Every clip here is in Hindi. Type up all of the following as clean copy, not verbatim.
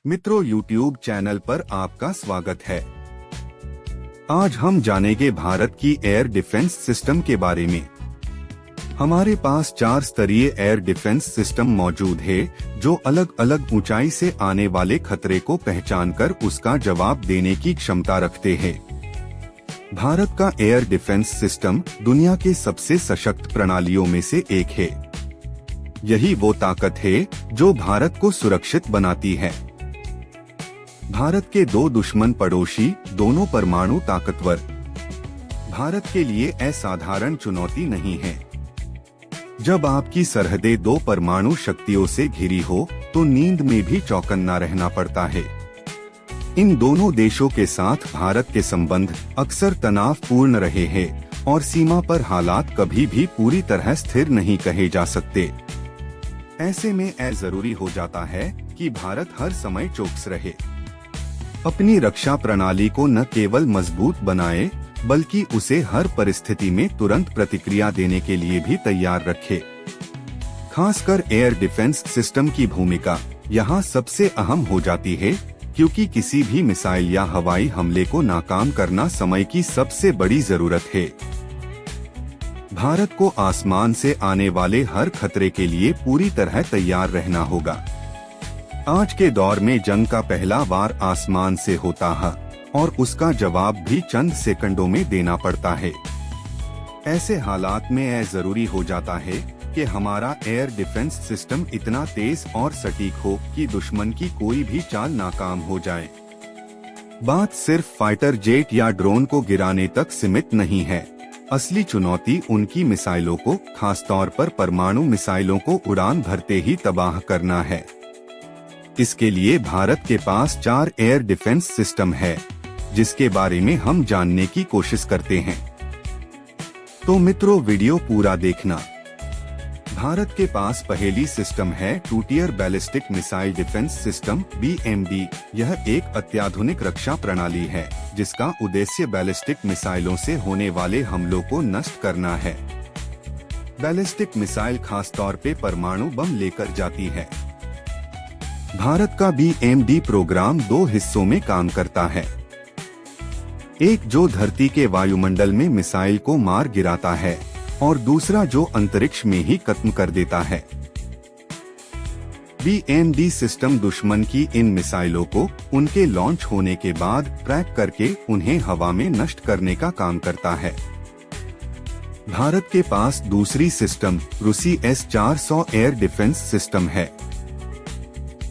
मित्रों, YouTube चैनल पर आपका स्वागत है। आज हम जानेंगे भारत की एयर डिफेंस सिस्टम के बारे में। हमारे पास 4 स्तरीय एयर डिफेंस सिस्टम मौजूद है, जो अलग अलग ऊंचाई से आने वाले खतरे को पहचानकर उसका जवाब देने की क्षमता रखते हैं। भारत का एयर डिफेंस सिस्टम दुनिया के सबसे सशक्त प्रणालियों में से एक है। यही वो ताकत है जो भारत को सुरक्षित बनाती है। भारत के 2 दुश्मन पड़ोसी, दोनों परमाणु ताकतवर, भारत के लिए असाधारण चुनौती नहीं है। जब आपकी सरहदें 2 परमाणु शक्तियों से घिरी हो, तो नींद में भी चौकन्ना रहना पड़ता है। इन दोनों देशों के साथ भारत के संबंध अक्सर तनावपूर्ण रहे हैं और सीमा पर हालात कभी भी पूरी तरह स्थिर नहीं कहे जा सकते। ऐसे में जरूरी हो जाता है कि भारत हर समय चौकस रहे, अपनी रक्षा प्रणाली को न केवल मजबूत बनाए, बल्कि उसे हर परिस्थिति में तुरंत प्रतिक्रिया देने के लिए भी तैयार रखे। खासकर एयर डिफेंस सिस्टम की भूमिका यहाँ सबसे अहम हो जाती है, क्योंकि किसी भी मिसाइल या हवाई हमले को नाकाम करना समय की सबसे बड़ी जरूरत है। भारत को आसमान से आने वाले हर खतरे के लिए पूरी तरह तैयार रहना होगा। आज के दौर में जंग का पहला वार आसमान से होता है और उसका जवाब भी चंद सेकंडों में देना पड़ता है। ऐसे हालात में यह जरूरी हो जाता है कि हमारा एयर डिफेंस सिस्टम इतना तेज और सटीक हो कि दुश्मन की कोई भी चाल नाकाम हो जाए। बात सिर्फ फाइटर जेट या ड्रोन को गिराने तक सीमित नहीं है। असली चुनौती उनकी मिसाइलों को, खासतौर पर परमाणु मिसाइलों को उड़ान भरते ही तबाह करना है। इसके लिए भारत के पास 4 एयर डिफेंस सिस्टम है, जिसके बारे में हम जानने की कोशिश करते हैं। तो मित्रों, वीडियो पूरा देखना। भारत के पास पहली सिस्टम है 2 tier ballistic missile defence system BMD। यह एक अत्याधुनिक रक्षा प्रणाली है, जिसका उद्देश्य बैलिस्टिक मिसाइलों से होने वाले हमलों को नष्ट करना है। बैलिस्टिक मिसाइल खासतौर पे परमाणु बम लेकर जाती है। भारत का BMD प्रोग्राम 2 हिस्सों में काम करता है। एक जो धरती के वायुमंडल में मिसाइल को मार गिराता है, और दूसरा जो अंतरिक्ष में ही खत्म कर देता है। BMD सिस्टम दुश्मन की इन मिसाइलों को उनके लॉन्च होने के बाद ट्रैक करके उन्हें हवा में नष्ट करने का काम करता है। भारत के पास दूसरी सिस्टम रूसी S-400 एयर डिफेंस सिस्टम है।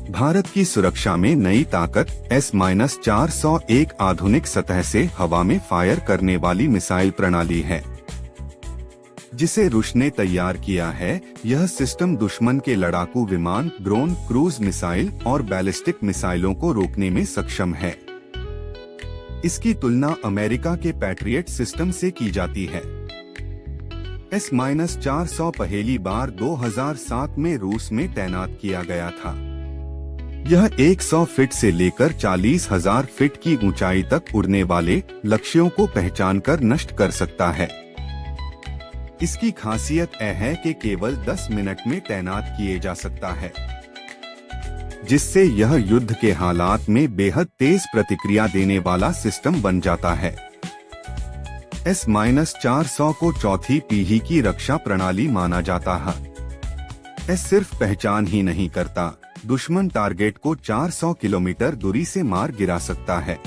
भारत की सुरक्षा में नई ताकत S-400 एक आधुनिक सतह से हवा में फायर करने वाली मिसाइल प्रणाली है, जिसे रूस ने तैयार किया है। यह सिस्टम दुश्मन के लड़ाकू विमान, ड्रोन, क्रूज मिसाइल और बैलिस्टिक मिसाइलों को रोकने में सक्षम है। इसकी तुलना अमेरिका के पैट्रियट सिस्टम से की जाती है। S-400 पहली बार 2007 में रूस में तैनात किया गया था। यह 100 फीट से लेकर 40,000 फीट की ऊंचाई तक उड़ने वाले लक्ष्यों को पहचानकर नष्ट कर सकता है। इसकी खासियत यह है कि केवल 10 मिनट में तैनात किए जा सकता है, जिससे यह युद्ध के हालात में बेहद तेज प्रतिक्रिया देने वाला सिस्टम बन जाता है। S-400 को चौथी पीढ़ी की रक्षा प्रणाली माना जाता है। यह सिर्फ पहचान ही नहीं करता, दुश्मन टारगेट को 400 किलोमीटर दूरी से मार गिरा सकता है।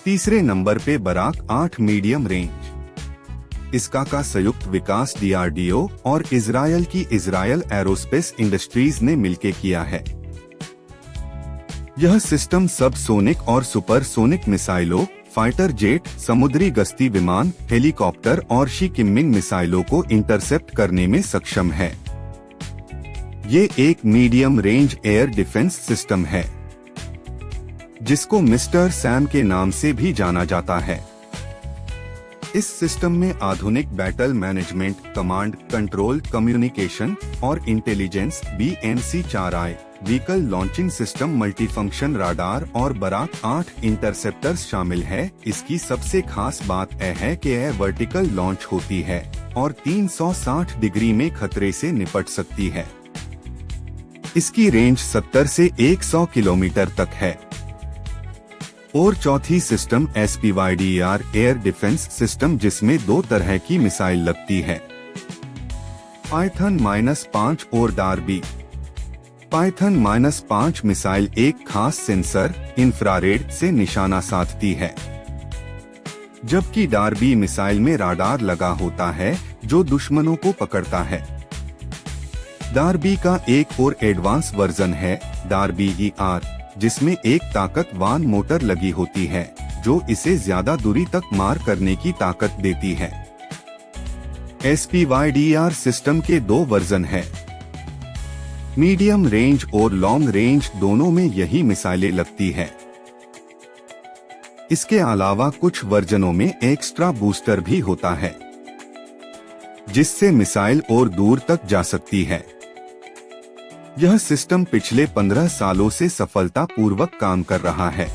तीसरे नंबर पे बराक 8 मीडियम रेंज। इसका का संयुक्त विकास DRDO और इजरायल की इजरायल एरोस्पेस इंडस्ट्रीज ने मिलकर किया है। यह सिस्टम सब सोनिक और सुपरसोनिक मिसाइलों, फाइटर जेट, समुद्री गश्ती विमान, हेलीकॉप्टर और शिकिमिंग मिसाइलों को इंटरसेप्ट करने में सक्षम है। ये एक medium range air defence system है, जिसको मिस्टर सैम के नाम से भी जाना जाता है। इस सिस्टम में आधुनिक battle management, command, control, communication और intelligence BMC-4I, vehicle launching system, multifunction radar और बराक 8 इंटरसेप्टर्स शामिल है। इसकी सबसे खास बात यह है कि यह वर्टिकल लॉन्च होती है और 360 डिग्री में खतरे से निपट सकती है। इसकी रेंज 70 से 100 किलोमीटर तक है। और चौथी system SPYDR air defence system, जिसमें 2 तरह की मिसाइल लगती है, पाइथन-5 और डार्बी। पाइथन-5 मिसाइल एक खास सेंसर इंफ्रारेड से निशाना साधती है, जबकि डार्बी मिसाइल में राडार लगा होता है जो दुश्मनों को पकड़ता है। डार्बी का एक और एडवांस वर्जन है डार्बी ER, जिसमें एक ताकतवान मोटर लगी होती है जो इसे ज्यादा दूरी तक मार करने की ताकत देती है। SPYDR सिस्टम के 2 वर्जन हैं। मीडियम रेंज और लॉन्ग रेंज दोनों में यही मिसाइलें लगती है। इसके अलावा कुछ वर्जनों में एक्स्ट्रा बूस्टर भी होता है, जिससे मिसाइल और दूर तक जा सकती है। यह सिस्टम पिछले 15 सालों से सफलतापूर्वक काम कर रहा है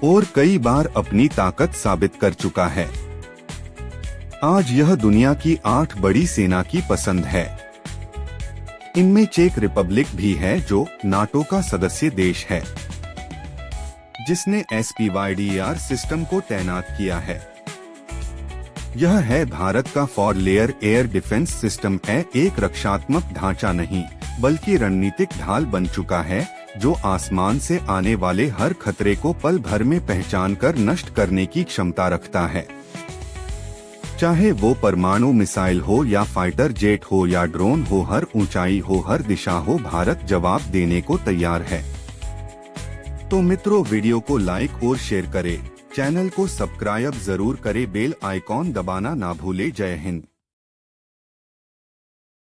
और कई बार अपनी ताकत साबित कर चुका है। आज यह दुनिया की 8 बड़ी सेना की पसंद है। इनमें चेक रिपब्लिक भी है, जो नाटो का सदस्य देश है, जिसने SPYDR सिस्टम को तैनात किया है। यह है भारत का 4 लेयर एयर डिफेंस सिस्टम है। एक रक्षात्मक ढांचा नहीं, बल्कि रणनीतिक ढाल बन चुका है, जो आसमान से आने वाले हर खतरे को पल भर में पहचान कर नष्ट करने की क्षमता रखता है। चाहे वो परमाणु मिसाइल हो या फाइटर जेट हो या ड्रोन हो, हर ऊंचाई हो, हर दिशा हो, भारत जवाब देने को तैयार है। तो मित्रों, वीडियो को लाइक और शेयर करें, चैनल को सब्सक्राइब जरूर करें, बेल आइकॉन दबाना ना भूले। जय हिंद।